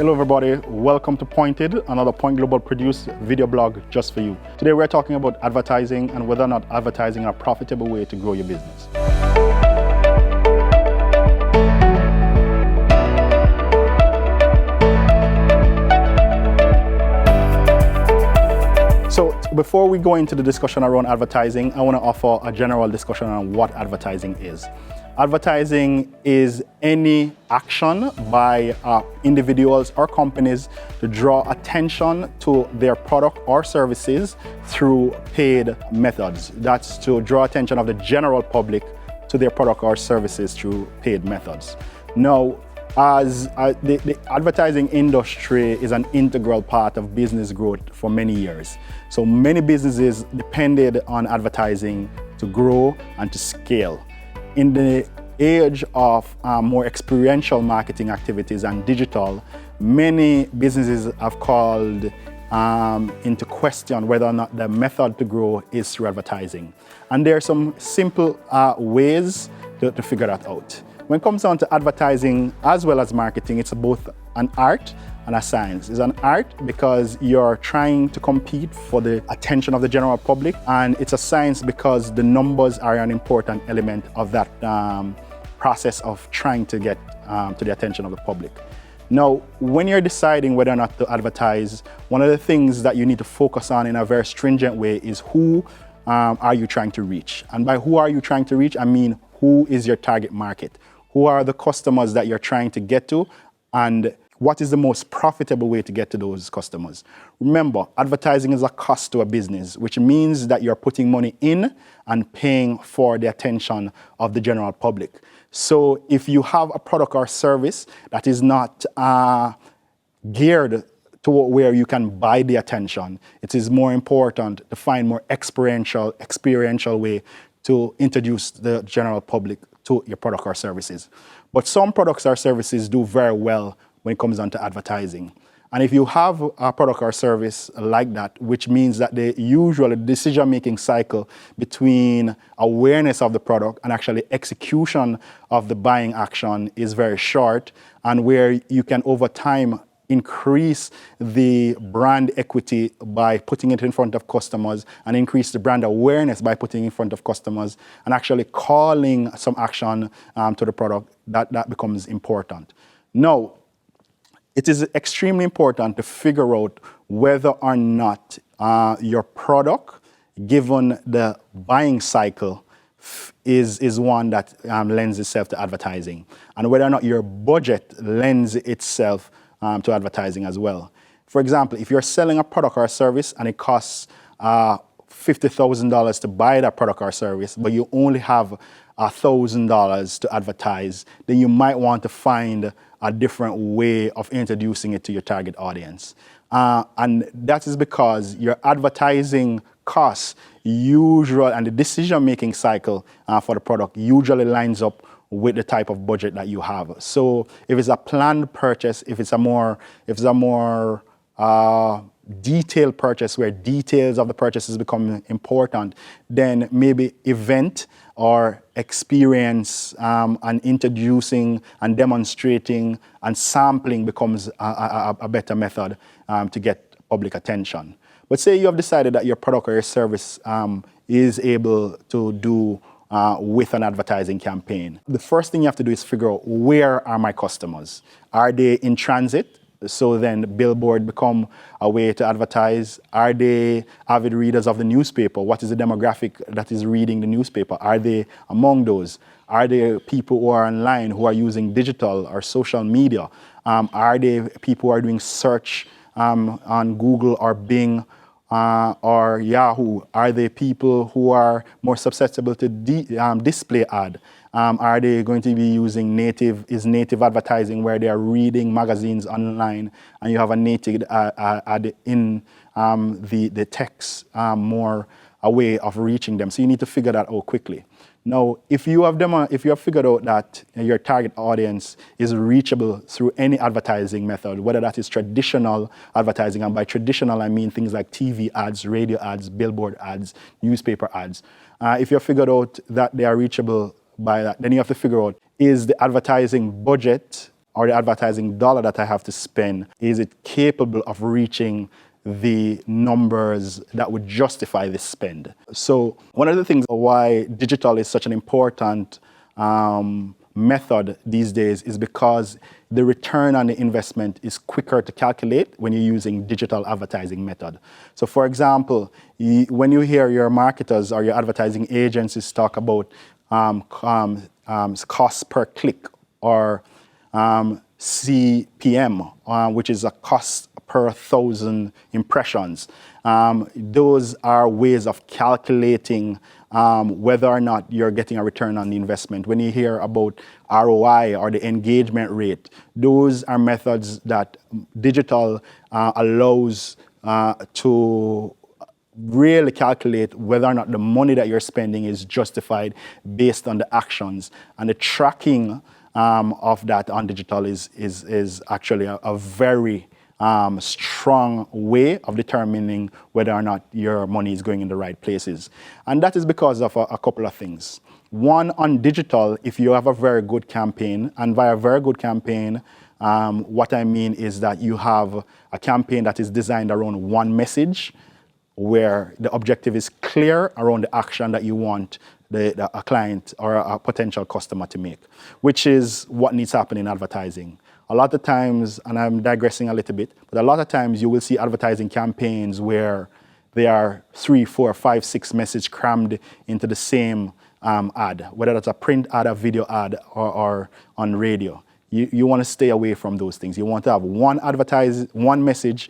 Hello everybody, welcome to Pointed, another Point Global produced video blog just for you. Today we're talking about advertising and whether or not advertising are a profitable way to grow your business. So before we go into the discussion around advertising, I want to offer a general discussion on what advertising is. Advertising is any action by individuals or companies to draw attention to their product or services through paid methods. That's to draw attention of the general public to their product or services through paid methods. Now, as the advertising industry is an integral part of business growth for many years. So many businesses depended on advertising to grow and to scale. In the age of more experiential marketing activities and digital, many businesses have called into question whether or not the method to grow is through advertising. And there are some simple ways to figure that out. When it comes down to advertising as well as marketing, it's both an art and a science. It's an art because you're trying to compete for the attention of the general public, and it's a science because the numbers are an important element of that process of trying to get to the attention of the public. Now, when you're deciding whether or not to advertise, one of the things that you need to focus on in a very stringent way is who are you trying to reach? And by who are you trying to reach, I mean who is your target market? Who are the customers that you're trying to get to, and what is the most profitable way to get to those customers? Remember, advertising is a cost to a business, which means that you're putting money in and paying for the attention of the general public. So if you have a product or service that is not geared to where you can buy the attention, it is more important to find more experiential way to introduce the general public to your product or services. But some products or services do very well when it comes down to advertising. And if you have a product or service like that, which means that the usual decision-making cycle between awareness of the product and actually execution of the buying action is very short, and where you can over time increase the brand equity by putting it in front of customers and increase the brand awareness by putting it in front of customers and actually calling some action to the product, that becomes important. Now, it is extremely important to figure out whether or not your product, given the buying cycle, is one that lends itself to advertising, and whether or not your budget lends itself to advertising as well. For example, if you're selling a product or a service and it costs $50,000 to buy that product or service, but you only have $1,000 to advertise, then you might want to find a different way of introducing it to your target audience. And that is because your advertising costs usually, and the decision-making cycle for the product usually lines up with the type of budget that you have. So if it's a planned purchase, if it's a more detailed purchase where details of the purchases become important, then maybe event or experience and introducing and demonstrating and sampling becomes a better method to get public attention. But say you have decided that your product or your service is able to do with an advertising campaign. The first thing you have to do is figure out, where are my customers? Are they in transit? So then billboard become a way to advertise. Are they avid readers of the newspaper? What is the demographic that is reading the newspaper? Are they among those? Are there people who are online who are using digital or social media? Are they people who are doing search on Google or Bing or Yahoo? Are they people who are more susceptible to display ad? Are they going to be using native advertising where they are reading magazines online and you have a native ad in the text, more a way of reaching them? So you need to figure that out quickly. Now, if you have figured out that your target audience is reachable through any advertising method, whether that is traditional advertising, and by traditional I mean things like TV ads, radio ads, billboard ads, newspaper ads. If you have figured out that they are reachable by that, then you have to figure out, is the advertising budget or the advertising dollar that I have to spend, is it capable of reaching the numbers that would justify this spend? So one of the things why digital is such an important method these days is because the return on the investment is quicker to calculate when you're using digital advertising method. So for example, when you hear your marketers or your advertising agencies talk about cost per click or CPM, which is a cost per 1,000 impressions. Those are ways of calculating whether or not you're getting a return on the investment. When you hear about ROI or the engagement rate, those are methods that digital allows to really calculate whether or not the money that you're spending is justified based on the actions. And the tracking of that on digital is actually a very strong way of determining whether or not your money is going in the right places. And that is because of a couple of things. One, on digital, if you have a very good campaign, and by a very good campaign, what I mean is that you have a campaign that is designed around one message, where the objective is clear around the action that you want a client or a potential customer to make, which is what needs to happen in advertising. A lot of times, and I'm digressing a little bit, but a lot of times you will see advertising campaigns where there are 3, 4, 5, 6 messages crammed into the same ad, whether that's a print ad, a video ad, or on radio. You want to stay away from those things. You want to have one message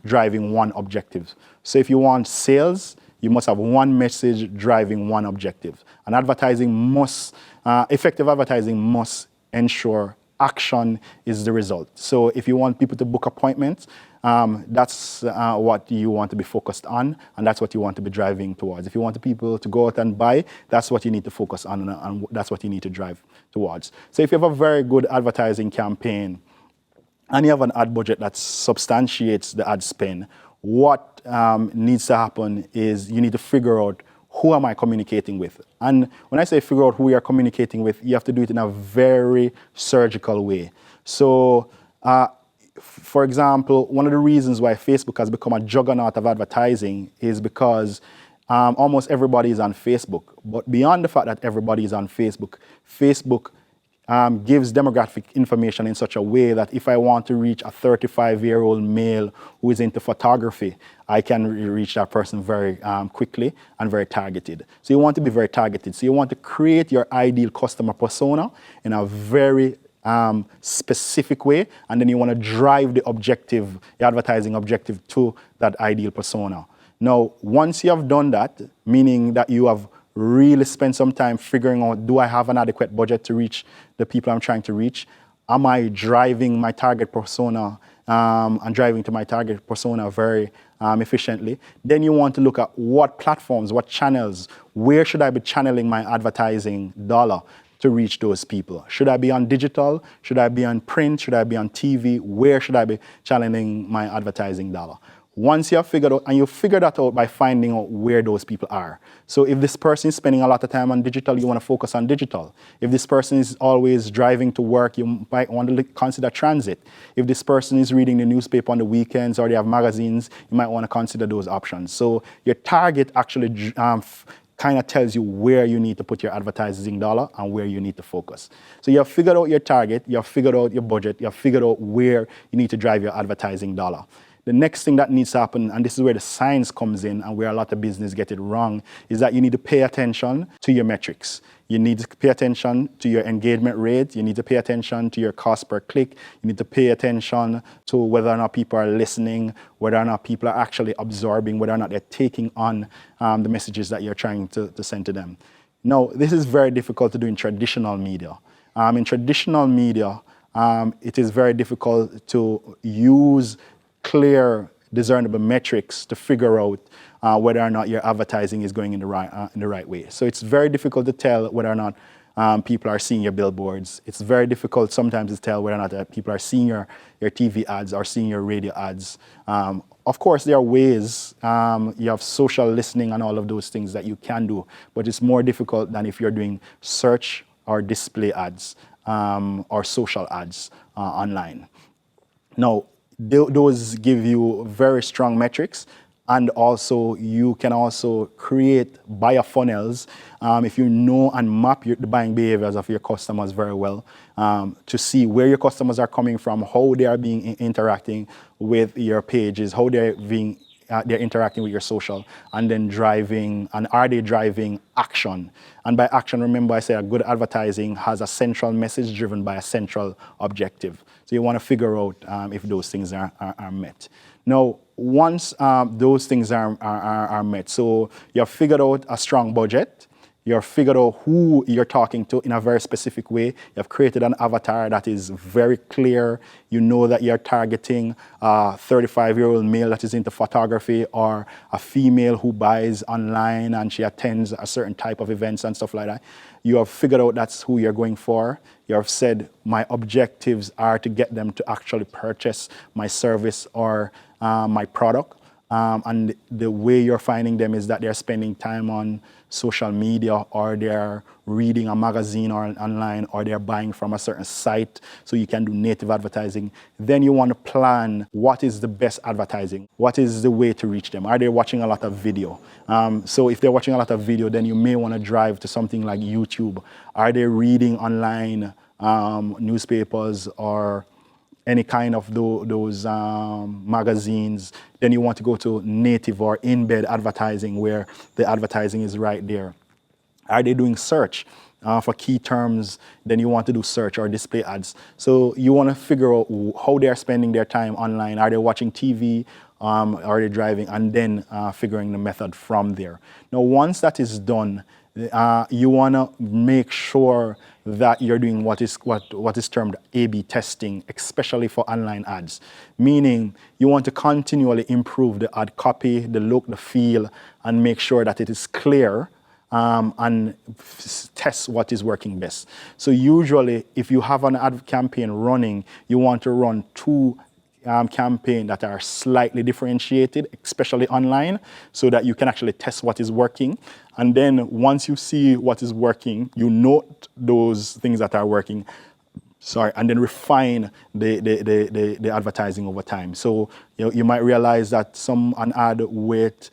driving one objective. So if you want sales, you must have one message driving one objective. And effective advertising must ensure action is the result. So if you want people to book appointments, that's what you want to be focused on, and that's what you want to be driving towards. If you want people to go out and buy, that's what you need to focus on, and that's what you need to drive towards. So if you have a very good advertising campaign, and you have an ad budget that substantiates the ad spend, what needs to happen is you need to figure out, who am I communicating with? And when I say figure out who you're communicating with, you have to do it in a very surgical way. So, for example, one of the reasons why Facebook has become a juggernaut of advertising is because almost everybody is on Facebook. But beyond the fact that everybody is on Facebook, Facebook gives demographic information in such a way that if I want to reach a 35-year-old male who is into photography, I can reach that person very quickly and very targeted. So you want to be very targeted. So you want to create your ideal customer persona in a very specific way, and then you want to drive the advertising objective to that ideal persona. Now, once you have done that, meaning that you have really spend some time figuring out, do I have an adequate budget to reach the people I'm trying to reach? Am I driving my target persona and driving to my target persona very efficiently? Then you want to look at what platforms, what channels, where should I be channeling my advertising dollar to reach those people? Should I be on digital? Should I be on print? Should I be on TV? Where should I be channeling my advertising dollar? Once you have figured out, and you figure that out by finding out where those people are. So if this person is spending a lot of time on digital, you want to focus on digital. If this person is always driving to work, you might want to consider transit. If this person is reading the newspaper on the weekends or they have magazines, you might want to consider those options. So your target actually kind of tells you where you need to put your advertising dollar and where you need to focus. So you have figured out your target, you have figured out your budget, you have figured out where you need to drive your advertising dollar. The next thing that needs to happen, and this is where the science comes in and where a lot of business get it wrong, is that you need to pay attention to your metrics. You need to pay attention to your engagement rate. You need to pay attention to your cost per click. You need to pay attention to whether or not people are listening, whether or not people are actually absorbing, whether or not they're taking on the messages that you're trying to send to them. Now, this is very difficult to do in traditional media. In traditional media, it is very difficult to use clear, discernible metrics to figure out whether or not your advertising is going in the right way. So it's very difficult to tell whether or not people are seeing your billboards. It's very difficult sometimes to tell whether or not people are seeing your TV ads or seeing your radio ads. Of course, there are ways, you have social listening and all of those things that you can do, but it's more difficult than if you're doing search or display ads. or social ads online. Now, those give you very strong metrics, and also you can also create buyer funnels if you know and map the buying behaviors of your customers very well, to see where your customers are coming from, how they are being interacting with your pages, how they're interacting with your social, and then are they driving action? And by action, remember I said a good advertising has a central message driven by a central objective. So you want to figure out if those things are met. Now, once those things are met, so you have figured out a strong budget, you have figured out who you're talking to in a very specific way. You have created an avatar that is very clear. You know that you're targeting a 35-year-old male that is into photography, or a female who buys online and she attends a certain type of events and stuff like that. You have figured out that's who you're going for. You have said, my objectives are to get them to actually purchase my service or my product. And the way you're finding them is that they're spending time on social media, or they're reading a magazine or online, or they're buying from a certain site, so you can do native advertising. Then you want to plan what is the best advertising. What is the way to reach them? Are they watching a lot of video? So if they're watching a lot of video, then you may want to drive to something like YouTube. Are they reading online newspapers or any kind of those magazines? Then you want to go to native or embed advertising, where the advertising is right there. Are they doing search for key terms? Then you want to do search or display ads. So you want to figure out how they are spending their time online. Are they watching TV? Are they driving? And then figuring the method from there. Now, once that is done, you want to make sure that you're doing what is termed A/B testing, especially for online ads. Meaning, you want to continually improve the ad copy, the look, the feel, and make sure that it is clear, and test what is working best. So usually, if you have an ad campaign running, you want to run two campaign that are slightly differentiated, especially online, so that you can actually test what is working. And then once you see what is working, you note those things that are working, and then refine the advertising over time. So you might realize that an ad with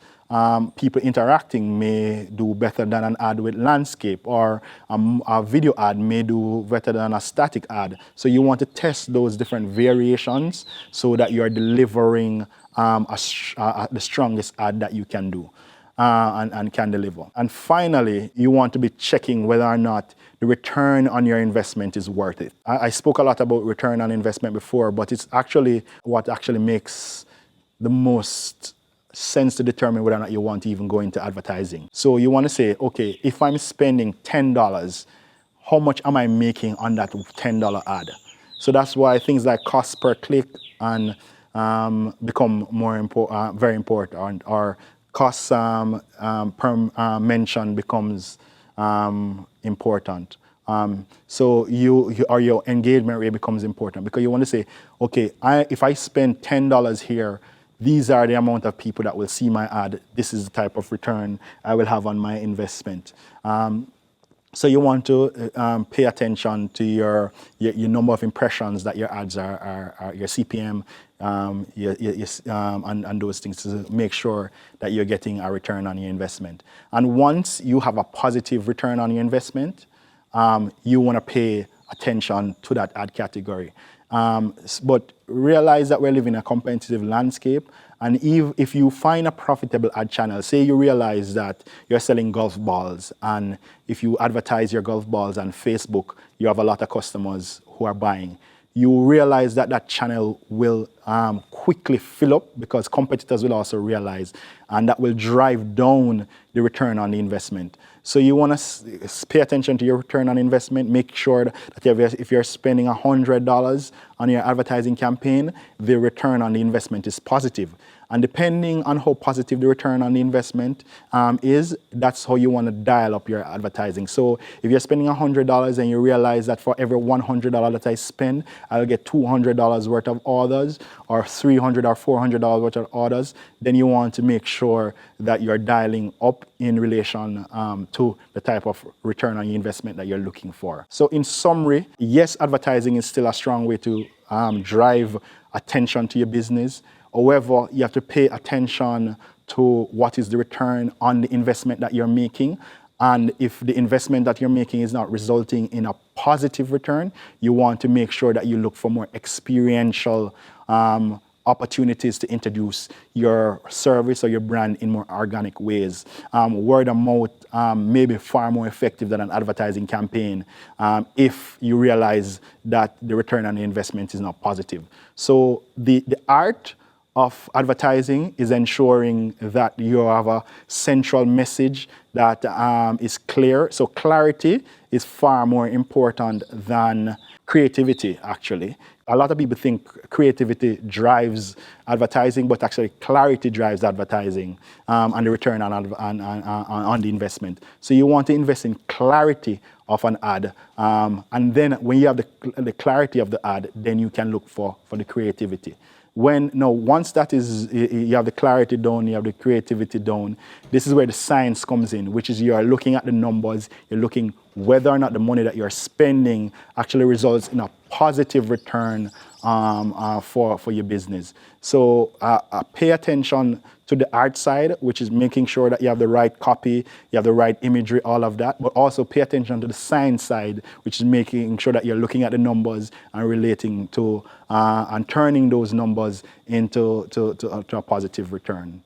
people interacting may do better than an ad with landscape, or a video ad may do better than a static ad. So you want to test those different variations so that you are delivering the strongest ad that you can do and can deliver. And finally, you want to be checking whether or not the return on your investment is worth it. I spoke a lot about return on investment before, but it's actually what actually makes the most sense to determine whether or not you want to even go into advertising. So you want to say, okay, if I'm spending $10, how much am I making on that $10 ad? So that's why things like cost per click and become very important, or cost per mention becomes important. So your engagement rate becomes important, because you want to say, okay, if I spend $10 here, these are the amount of people that will see my ad. This is the type of return I will have on my investment. So you want to pay attention to your number of impressions that your ads are your CPM, and those things, to make sure that you're getting a return on your investment. And once you have a positive return on your investment, you want to pay attention to that ad category. But realize that we're living in a competitive landscape, and if you find a profitable ad channel, say you realize that you're selling golf balls, and if you advertise your golf balls on Facebook, you have a lot of customers who are buying. You realize that that channel will quickly fill up, because competitors will also realize, and that will drive down the return on the investment. So you want to pay attention to your return on investment. Make sure that if you're spending $100 on your advertising campaign, the return on the investment is positive. And depending on how positive the return on the investment is, that's how you want to dial up your advertising. So if you're spending $100 and you realize that for every $100 that I spend, I'll get $200 worth of orders, or $300 or $400 worth of orders, then you want to make sure that you're dialing up in relation to the type of return on your investment that you're looking for. So in summary, yes, advertising is still a strong way to drive attention to your business. However, you have to pay attention to what is the return on the investment that you're making. And if the investment that you're making is not resulting in a positive return, you want to make sure that you look for more experiential opportunities to introduce your service or your brand in more organic ways. Word of mouth may be far more effective than an advertising campaign if you realize that the return on the investment is not positive. So the art of advertising is ensuring that you have a central message that is clear. So clarity is far more important than creativity, actually. A lot of people think creativity drives advertising, but actually clarity drives advertising and the return on the investment. So you want to invest in clarity of an ad, and then when you have the clarity of the ad, then you can look for the creativity. Once that is, you have the clarity down, you have the creativity down, this is where the science comes in, which is you are looking at the numbers, you're looking whether or not the money that you're spending actually results in a positive return for your business. So pay attention to the art side, which is making sure that you have the right copy, you have the right imagery, all of that, but also pay attention to the science side, which is making sure that you're looking at the numbers and relating to and turning those numbers into a positive return.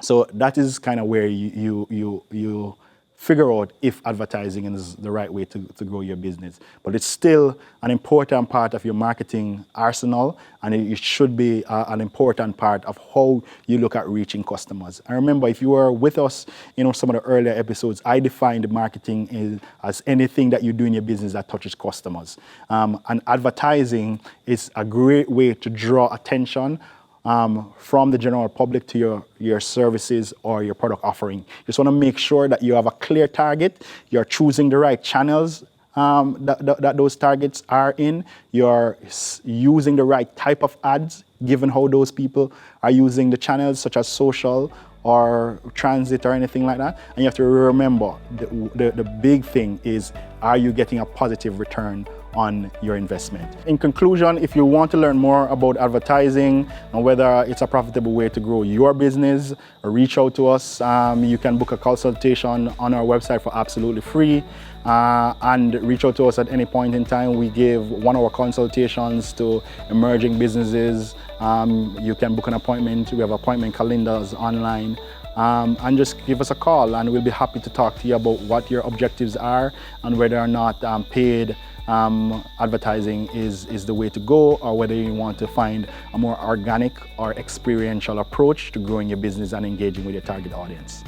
So that is kind of where you figure out if advertising is the right way to grow your business. But it's still an important part of your marketing arsenal, and it should be an important part of how you look at reaching customers. And remember, if you were with us in some of the earlier episodes, I defined marketing as anything that you do in your business that touches customers. And advertising is a great way to draw attention from the general public to your services or your product offering. You just want to make sure that you have a clear target, you're choosing the right channels that those targets are in, you're using the right type of ads given how those people are using the channels such as social or transit or anything like that. And you have to remember the big thing is, are you getting a positive return on your investment? In conclusion, if you want to learn more about advertising and whether it's a profitable way to grow your business, reach out to us. You can book a consultation on our website for absolutely free, and reach out to us at any point in time. We give 1-hour consultations to emerging businesses. You can book an appointment. We have appointment calendars online. And just give us a call and we'll be happy to talk to you about what your objectives are and whether or not paid advertising is the way to go, or whether you want to find a more organic or experiential approach to growing your business and engaging with your target audience.